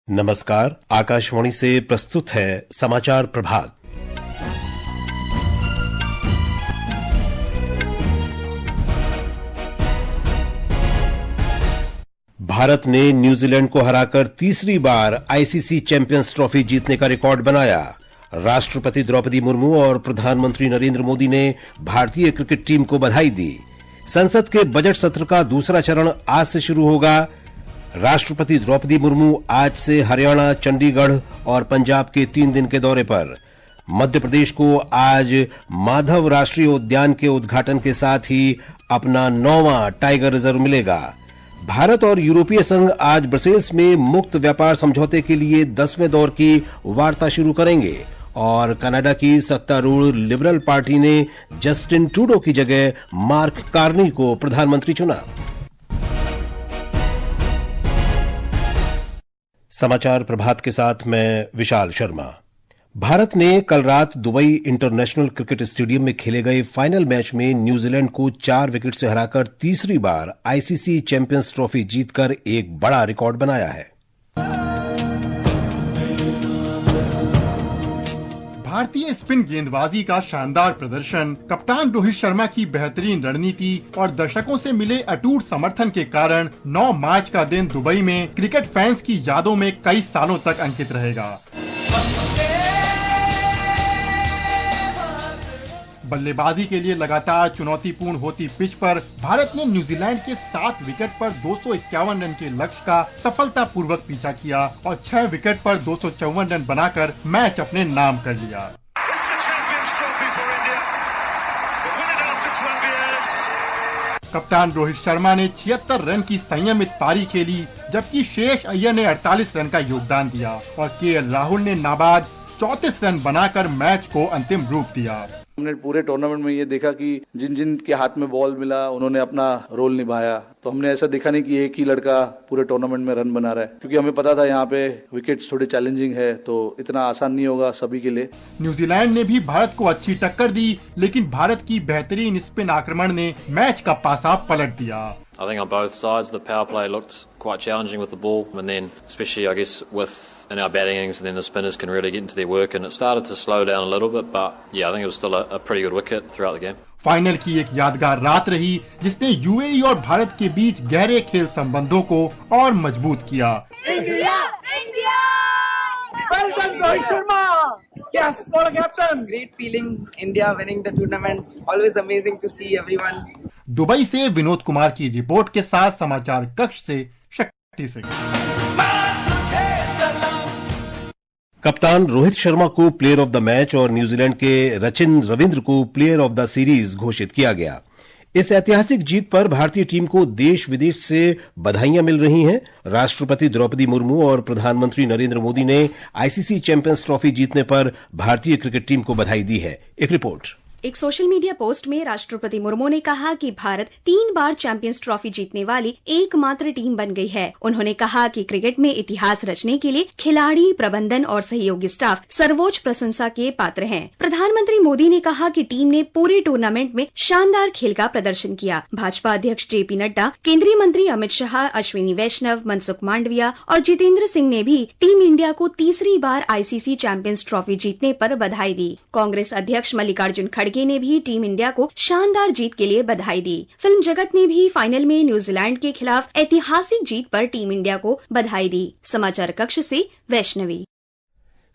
नमस्कार, आकाशवाणी से प्रस्तुत है समाचार प्रभात। भारत ने न्यूजीलैंड को हराकर तीसरी बार आईसीसी चैंपियंस ट्रॉफी जीतने का रिकॉर्ड बनाया। राष्ट्रपति द्रौपदी मुर्मू और प्रधानमंत्री नरेंद्र मोदी ने भारतीय क्रिकेट टीम को बधाई दी। संसद के बजट सत्र का दूसरा चरण आज से शुरू होगा। राष्ट्रपति द्रौपदी मुर्मू आज से हरियाणा, चंडीगढ़ और पंजाब के 3 दिन के दौरे पर। मध्य प्रदेश को आज माधव राष्ट्रीय उद्यान के उद्घाटन के साथ ही अपना 9वां टाइगर रिजर्व मिलेगा। भारत और यूरोपीय संघ आज ब्रसेल्स में मुक्त व्यापार समझौते के लिए 10वें दौर की वार्ता शुरू करेंगे और कनाडा की सत्तारूढ़ लिबरल पार्टी ने जस्टिन ट्रूडो की जगह मार्क कार्नी को प्रधानमंत्री चुना। समाचार प्रभात के साथ मैं विशाल शर्मा। भारत ने कल रात दुबई इंटरनेशनल क्रिकेट स्टेडियम में खेले गए फाइनल मैच में न्यूजीलैंड को 4 विकेट से हराकर तीसरी बार आईसीसी चैंपियंस ट्रॉफी जीतकर एक बड़ा रिकॉर्ड बनाया है। भारतीय स्पिन गेंदबाजी का शानदार प्रदर्शन, कप्तान रोहित शर्मा की बेहतरीन रणनीति और दर्शकों से मिले अटूट समर्थन के कारण 9 मार्च का दिन दुबई में क्रिकेट फैंस की यादों में कई सालों तक अंकित रहेगा। बल्लेबाजी के लिए लगातार चुनौतीपूर्ण होती पिच पर भारत ने न्यूजीलैंड के 7 विकेट पर 251 रन के लक्ष्य का सफलतापूर्वक पीछा किया और 6 विकेट पर 254 रन बनाकर मैच अपने नाम कर लिया। कप्तान रोहित शर्मा ने 76 रन की संयमित पारी खेली, जबकि शेष अय्यर ने 48 रन का योगदान दिया और केएल राहुल ने नाबाद 34 रन बनाकर मैच को अंतिम रूप दिया। हमने पूरे टूर्नामेंट में ये देखा कि जिन जिन के हाथ में बॉल मिला उन्होंने अपना रोल निभाया, तो हमने ऐसा देखा नहीं कि एक ही लड़का पूरे टूर्नामेंट में रन बना रहा है, क्योंकि हमें पता था यहाँ पे विकेट्स थोड़े चैलेंजिंग है, तो इतना आसान नहीं होगा सभी के लिए। न्यूजीलैंड ने भी भारत को अच्छी टक्कर दी, लेकिन भारत की बेहतरीन स्पिन आक्रमण ने मैच का पासा पलट दिया। I think on both sides the power play looked quite challenging with the ball, and then especially I guess in our batting innings, and then the spinners can really get into their work, and it started to slow down a little bit, but yeah, I think it was still a pretty good wicket throughout the game. Final की एक यादगार रात रही, जिसने UAE और भारत के बीच गहरे खेल संबंधों को और मजबूत किया। India! India! Well done, Rohit Sharma! Yes, what a captain! Great feeling, India winning the tournament. Always amazing to see everyone. Dubai से विनोद कुमार की रिपोर्ट के साथ समाचार कक्ष से शक्ति सिंह। कप्तान रोहित शर्मा को प्लेयर ऑफ द मैच और न्यूजीलैंड के रचिन रविंद्र को प्लेयर ऑफ द सीरीज घोषित किया गया। इस ऐतिहासिक जीत पर भारतीय टीम को देश विदेश से बधाइयां मिल रही हैं। राष्ट्रपति द्रौपदी मुर्मू और प्रधानमंत्री नरेंद्र मोदी ने आईसीसी चैंपियंस ट्रॉफी जीतने पर भारतीय क्रिकेट टीम को बधाई दी है। एक रिपोर्ट। एक सोशल मीडिया पोस्ट में राष्ट्रपति मुर्मू ने कहा कि भारत 3 बार चैंपियंस ट्रॉफी जीतने वाली एकमात्र टीम बन गई है। उन्होंने कहा कि क्रिकेट में इतिहास रचने के लिए खिलाड़ी, प्रबंधन और सहयोगी स्टाफ सर्वोच्च प्रशंसा के पात्र हैं। प्रधानमंत्री मोदी ने कहा कि टीम ने पूरे टूर्नामेंट में शानदार खेल का प्रदर्शन किया। भाजपा अध्यक्ष जेपी नड्डा, केंद्रीय मंत्री अमित शाह, अश्विनी वैष्णव, मनसुख मांडविया और जितेंद्र सिंह ने भी टीम इंडिया को तीसरी बार आईसीसी चैंपियंस ट्रॉफी जीतने पर बधाई दी। कांग्रेस अध्यक्ष मल्लिकार्जुन खड़गे ने भी टीम इंडिया को शानदार जीत के लिए बधाई दी। फिल्म जगत ने भी फाइनल में न्यूजीलैंड के खिलाफ ऐतिहासिक जीत पर टीम इंडिया को बधाई दी। समाचार कक्ष से वैष्णवी।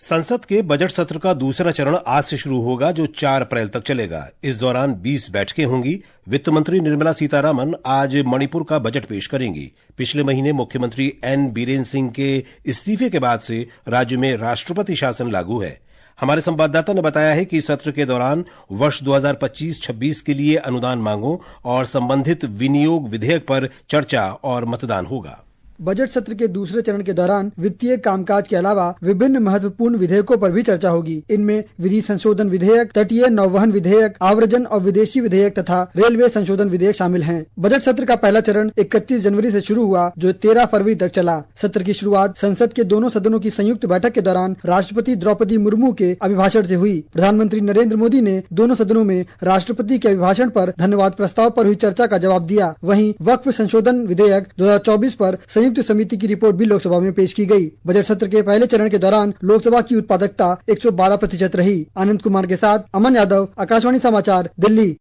संसद के बजट सत्र का दूसरा चरण आज से शुरू होगा, जो 4 अप्रैल तक चलेगा। इस दौरान 20 बैठकें होंगी। वित्त मंत्री निर्मला सीतारामन आज मणिपुर का बजट पेश करेंगी। पिछले महीने मुख्यमंत्री एन बीरेन सिंह के इस्तीफे के बाद से राज्य में राष्ट्रपति शासन लागू है। हमारे संवाददाता ने बताया है कि सत्र के दौरान वर्ष 2025-26 के लिए अनुदान मांगों और संबंधित विनियोग विधेयक पर चर्चा और मतदान होगा। बजट सत्र के दूसरे चरण के दौरान वित्तीय कामकाज के अलावा विभिन्न महत्वपूर्ण विधेयकों पर भी चर्चा होगी। इनमें विधि संशोधन विधेयक, तटीय नौवहन विधेयक, आव्रजन और विदेशी विधेयक तथा रेलवे संशोधन विधेयक शामिल हैं। बजट सत्र का पहला चरण 31 जनवरी से शुरू हुआ, जो 13 फरवरी तक चला। सत्र की शुरुआत संसद के दोनों सदनों की संयुक्त बैठक के दौरान राष्ट्रपति द्रौपदी मुर्मू के अभिभाषण से हुई। प्रधानमंत्री नरेंद्र मोदी ने दोनों सदनों में राष्ट्रपति के अभिभाषण पर धन्यवाद प्रस्ताव पर हुई चर्चा का जवाब दिया। वहीं वक्फ संशोधन विधेयक 2024 पर संयुक्त संयुक्त समिति की रिपोर्ट भी लोकसभा में पेश की गई। बजट सत्र के पहले चरण के दौरान लोकसभा की उत्पादकता 112% रही। आनंद कुमार के साथ अमन यादव, आकाशवाणी समाचार, दिल्ली।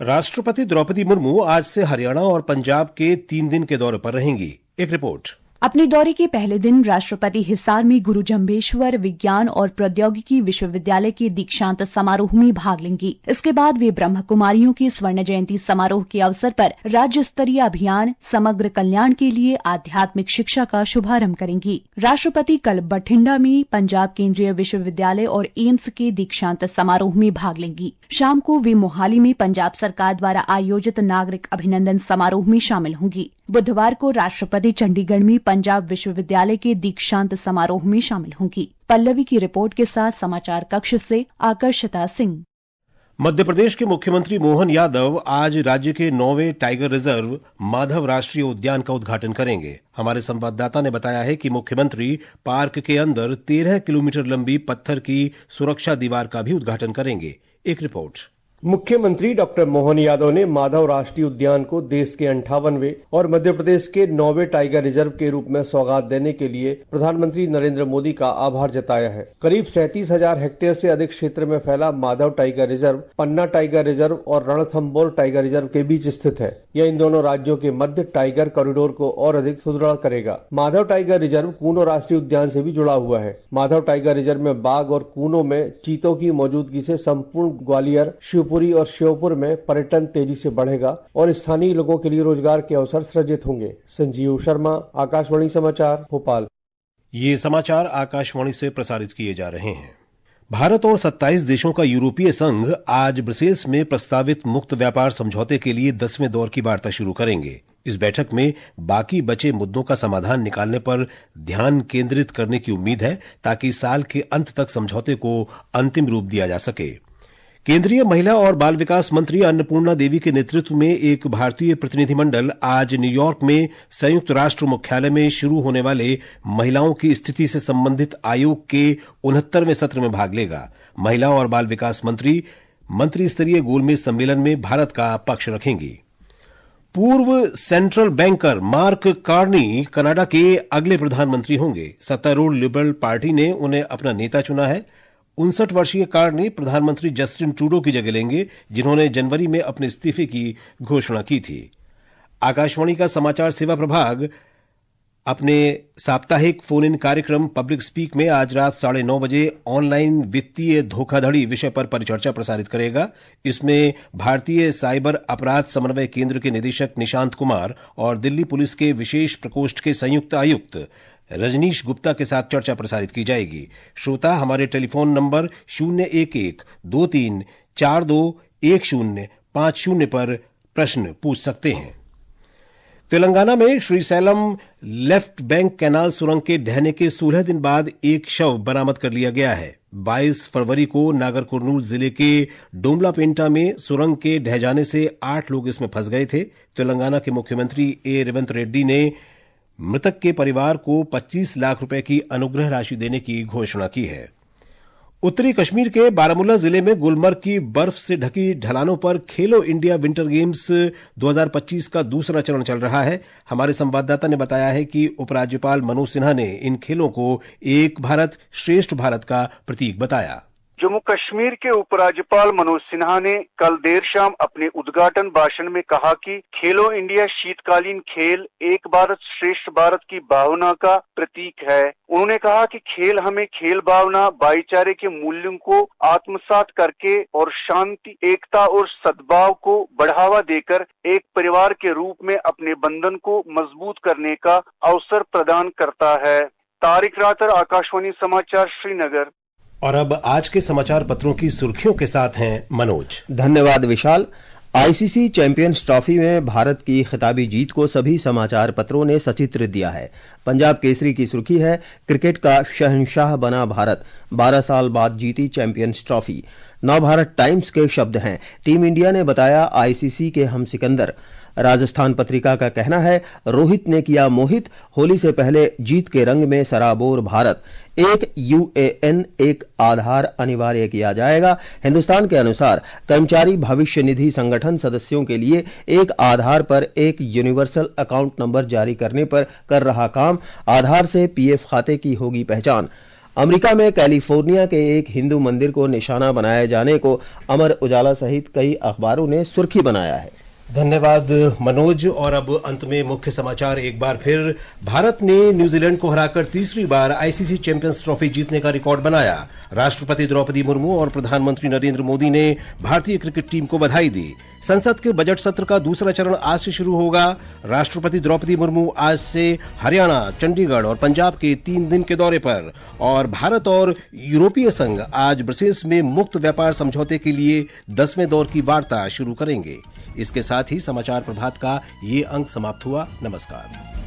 राष्ट्रपति द्रौपदी मुर्मू आज से हरियाणा और पंजाब के 3 दिन के दौरे पर रहेंगी। एक रिपोर्ट। अपने दौरे के पहले दिन राष्ट्रपति हिसार में गुरु जम्भेश्वर विज्ञान और प्रौद्योगिकी विश्वविद्यालय के दीक्षांत समारोह में भाग लेंगी। इसके बाद वे ब्रह्म कुमारियों के स्वर्ण जयंती समारोह के अवसर पर राज्य स्तरीय अभियान समग्र कल्याण के लिए आध्यात्मिक शिक्षा का शुभारंभ करेंगी। राष्ट्रपति कल बठिंडा में पंजाब केंद्रीय विश्वविद्यालय और एम्स के दीक्षांत समारोह में भाग लेंगी। शाम को वे मोहाली में पंजाब सरकार द्वारा आयोजित नागरिक अभिनंदन समारोह में शामिल होंगी। बुधवार को राष्ट्रपति चंडीगढ़ में पंजाब विश्वविद्यालय के दीक्षांत समारोह में शामिल होंगी। पल्लवी की रिपोर्ट के साथ समाचार कक्ष से आकर्षिता सिंह। मध्य प्रदेश के मुख्यमंत्री मोहन यादव आज राज्य के 9वें टाइगर रिजर्व माधव राष्ट्रीय उद्यान का उद्घाटन करेंगे। हमारे संवाददाता ने बताया है कि मुख्यमंत्री पार्क के अंदर 13 किलोमीटर लंबी पत्थर की सुरक्षा दीवार का भी उद्घाटन करेंगे। एक रिपोर्ट। मुख्यमंत्री डॉक्टर मोहन यादव ने माधव राष्ट्रीय उद्यान को देश के 58वें और मध्य प्रदेश के 9वें टाइगर रिजर्व के रूप में सौगात देने के लिए प्रधानमंत्री नरेंद्र मोदी का आभार जताया है। करीब 37,000 हेक्टेयर से अधिक क्षेत्र में फैला माधव टाइगर रिजर्व पन्ना टाइगर रिजर्व और रणथंबोर टाइगर रिजर्व के बीच स्थित है। यह इन दोनों राज्यों के मध्य टाइगर कॉरिडोर को और अधिक सुदृढ़ करेगा। माधव टाइगर रिजर्व कूनो राष्ट्रीय उद्यान से भी जुड़ा हुआ है। माधव टाइगर रिजर्व में बाघ और कूनो में चीतों की मौजूदगी से संपूर्ण ग्वालियर, शिवपुरी और श्योपुर में पर्यटन तेजी से बढ़ेगा और स्थानीय लोगों के लिए रोजगार के अवसर सृजित होंगे। संजीव शर्मा, आकाशवाणी समाचार, भोपाल। ये समाचार आकाशवाणी से प्रसारित किए जा रहे हैं। भारत और 27 देशों का यूरोपीय संघ आज ब्रसेल्स में प्रस्तावित मुक्त व्यापार समझौते के लिए 10वें दौर की वार्ता शुरू करेंगे। इस बैठक में बाकी बचे मुद्दों का समाधान निकालने पर ध्यान केंद्रित करने की उम्मीद है ताकि साल के अंत तक समझौते को अंतिम रूप दिया जा सके। केंद्रीय महिला और बाल विकास मंत्री अन्नपूर्णा देवी के नेतृत्व में एक भारतीय प्रतिनिधिमंडल आज न्यूयॉर्क में संयुक्त राष्ट्र मुख्यालय में शुरू होने वाले महिलाओं की स्थिति से संबंधित आयोग के 69वें सत्र में भाग लेगा। महिला और बाल विकास मंत्री स्तरीय गोलमेज सम्मेलन में भारत का पक्ष रखेंगी। पूर्व central banker mark Carney Canada के अगले प्रधानमंत्री होंगे। सत्तारूढ़ लिबरल पार्टी ने उन्हें अपना नेता चुना है। 59 वर्षीय कार्नी प्रधानमंत्री जस्टिन ट्रूडो की जगह लेंगे, जिन्होंने जनवरी में अपने इस्तीफे की घोषणा की थी। आकाशवाणी का समाचार सेवा प्रभाग अपने साप्ताहिक फोन इन कार्यक्रम पब्लिक स्पीक में आज रात 9:30 बजे ऑनलाइन वित्तीय धोखाधड़ी विषय पर परिचर्चा प्रसारित करेगा। इसमें भारतीय साइबर अपराध समन्वय केंद्र के निदेशक निशांत कुमार और दिल्ली पुलिस के विशेष प्रकोष्ठ के संयुक्त आयुक्त रजनीश गुप्ता के साथ चर्चा प्रसारित की जाएगी। श्रोता हमारे टेलीफोन नंबर 011-2342-1050 पर प्रश्न पूछ सकते हैं। तेलंगाना में श्रीशैलम लेफ्ट बैंक कैनाल सुरंग के ढहने के 16 दिन बाद एक शव बरामद कर लिया गया है। 22 फरवरी को नागर कुर्नूल जिले के डोमलापेंटा में सुरंग के ढह जाने से 8 लोग इसमें फंस गए थे। तेलंगाना के मुख्यमंत्री ए रेवंत रेड्डी ने मृतक के परिवार को 25 लाख रुपए की अनुग्रह राशि देने की घोषणा की है। उत्तरी कश्मीर के बारामूला जिले में गुलमर्ग की बर्फ से ढकी ढलानों पर खेलो इंडिया विंटर गेम्स 2025 का दूसरा चरण चल रहा है। हमारे संवाददाता ने बताया है कि उपराज्यपाल मनोज सिन्हा ने इन खेलों को एक भारत श्रेष्ठ भारत का प्रतीक बताया। जम्मू कश्मीर के उपराज्यपाल मनोज सिन्हा ने कल देर शाम अपने उद्घाटन भाषण में कहा कि खेलो इंडिया शीतकालीन खेल एक भारत श्रेष्ठ भारत की भावना का प्रतीक है। उन्होंने कहा कि खेल हमें खेल भावना, भाईचारे के मूल्यों को आत्मसात करके और शांति, एकता और सद्भाव को बढ़ावा देकर एक परिवार के रूप में अपने बंधन को मजबूत करने का अवसर प्रदान करता है। तारिक रातर, आकाशवाणी समाचार, श्रीनगर। और अब आज के समाचार पत्रों की सुर्खियों के साथ हैं मनोज। धन्यवाद विशाल। आईसीसी चैंपियंस ट्रॉफी में भारत की खिताबी जीत को सभी समाचार पत्रों ने सचित्र दिया है। पंजाब केसरी की सुर्खी है, क्रिकेट का शहंशाह बना भारत, 12 साल बाद जीती चैंपियंस ट्रॉफी। नवभारत टाइम्स के शब्द हैं, टीम इंडिया ने बताया आईसीसी के हम सिकंदर, राजस्थान पत्रिका का कहना है, रोहित ने किया मोहित, होली से पहले जीत के रंग में सराबोर भारत, एक यूएएन एक आधार अनिवार्य किया जाएगा। हिंदुस्तान के अनुसार कर्मचारी भविष्य निधि संगठन सदस्यों के लिए एक आधार पर एक यूनिवर्सल अकाउंट नंबर जारी करने पर कर रहा काम, आधार से पीएफ खाते की होगी पहचान। अमेरिका में कैलिफोर्निया के एक हिंदू मंदिर को निशाना बनाए जाने को अमर उजाला सहित कई अखबारों ने सुर्खी बनाया है। धन्यवाद मनोज। और अब अंत में मुख्य समाचार एक बार फिर। भारत ने न्यूजीलैंड को हराकर तीसरी बार आईसीसी चैंपियंस ट्रॉफी जीतने का रिकॉर्ड बनाया। राष्ट्रपति द्रौपदी मुर्मू और प्रधानमंत्री नरेंद्र मोदी ने भारतीय क्रिकेट टीम को बधाई दी। संसद के बजट सत्र का दूसरा चरण आज से शुरू होगा। राष्ट्रपति द्रौपदी मुर्मू आज से हरियाणा, चंडीगढ़ और पंजाब के 3 दिन के दौरे पर। और भारत और यूरोपीय संघ आज ब्रसेल्स में मुक्त व्यापार समझौते के लिए 10वें दौर की वार्ता शुरू करेंगे। इसके साथ ही समाचार प्रभात का ये अंक समाप्त हुआ। नमस्कार।